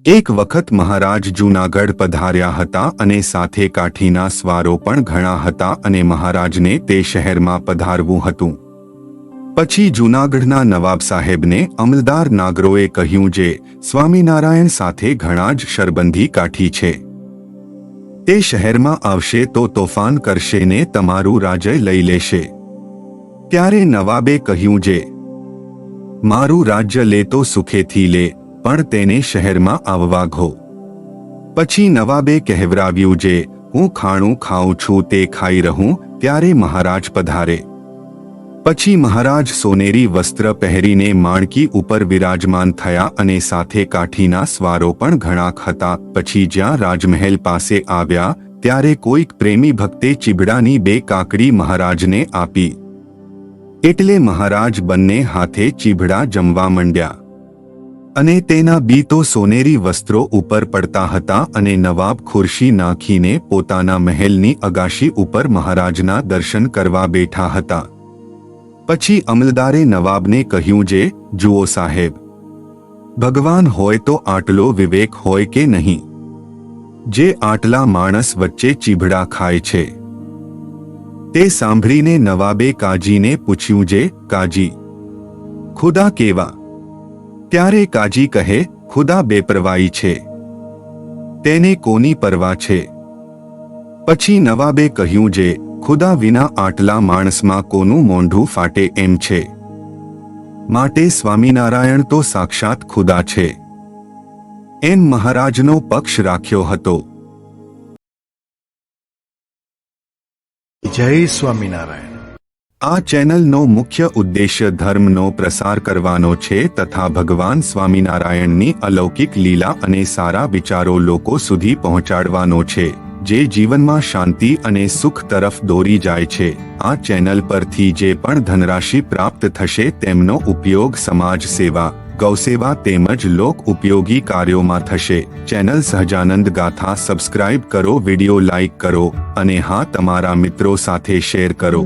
એક વખત મહારાજ જૂનાગઢ પધાર્યા હતા અને સાથે કાઠીના સ્વારો પણ ઘણા હતા અને મહારાજને તે શહેરમાં પધારવું હતું. પછી જૂનાગઢના નવાબ સાહેબને અમલદાર નાગરોએ કહ્યું જે સ્વામિનારાયણ સાથે ઘણા જ શરબંધી કાઠી છે. તે શહેરમાં આવશે તો તોફાન કરશે ને તમારું રાજ્ય લઈ લેશે. ત્યારે નવાબે કહ્યું જે મારું રાજ્ય લે તો સુખેથી લે, પણ તેને શહેરમાં આવવા ઘો. પછી નવાબે કહેવરાવ્યું જે હું ખાણું ખાઉં છું તે ખાઈ રહું ત્યારે મહારાજ પધારે. પછી મહારાજ સોનેરી વસ્ત્ર પહેરીને માણકી ઉપર વિરાજમાન થયા અને સાથે કાઠીના સ્વારો પણ ઘણા હતા. પછી જ્યાં રાજમહેલ પાસે આવ્યા ત્યારે કોઈક પ્રેમી ભક્તે ચીબડાની 2 કાકડી મહારાજને આપી. એટલે મહારાજ બંને હાથે ચીબડા જમવા માંડ્યા અને તેના બી તો સોનેરી વસ્ત્રો ઉપર પડતા હતા અને નવાબ ખુરશી નાખીને પોતાના મહેલની અગાશી ઉપર મહારાજના દર્શન કરવા બેઠા હતા. પછી અમલદારે નવાબને કહ્યું જે જુઓ સાહેબ, ભગવાન હોય તો આટલો વિવેક હોય કે નહીં, જે આટલા માણસ વચ્ચે ચીબડા ખાય છે. તે સાંભળીને નવાબે કાજીને પૂછ્યું જે કાજી, ખુદા કેવા? ત્યારે કાજી કહે ખુદા બેપરવાઈ છે, તેને કોની પરવા છે? પછી નવાબે કહ્યું જે ખુદા વિના આટલા માણસમાં કોનું મોંઢું ફાટે એમ છે, માટે સ્વામિનારાયણ તો સાક્ષાત ખુદા છે. એમ મહારાજનો પક્ષ રાખ્યો હતો. જય સ્વામિનારાયણ. આ ચેનલનો મુખ્ય ઉદ્દેશ્ય ધર્મનો પ્રસાર કરવાનો છે તથા ભગવાન સ્વામિનારાયણની અલૌકિક લીલા અને સારા વિચારો લોકો સુધી પહોંચાડવાનો છે, જે જીવનમાં શાંતિ અને સુખ તરફ દોરી જાય છે. આ ચેનલ પરથી જે પણ ધનરાશિ પ્રાપ્ત થશે તેમનો ઉપયોગ સમાજ સેવા, ગૌસેવા તેમજ લોક ઉપયોગી કાર્યોમાં થશે. ચેનલ સહજાનંદ ગાથા સબસ્ક્રાઇબ કરો, વિડિયો લાઇક કરો અને હા, તમારા મિત્રો સાથે શેર કરો.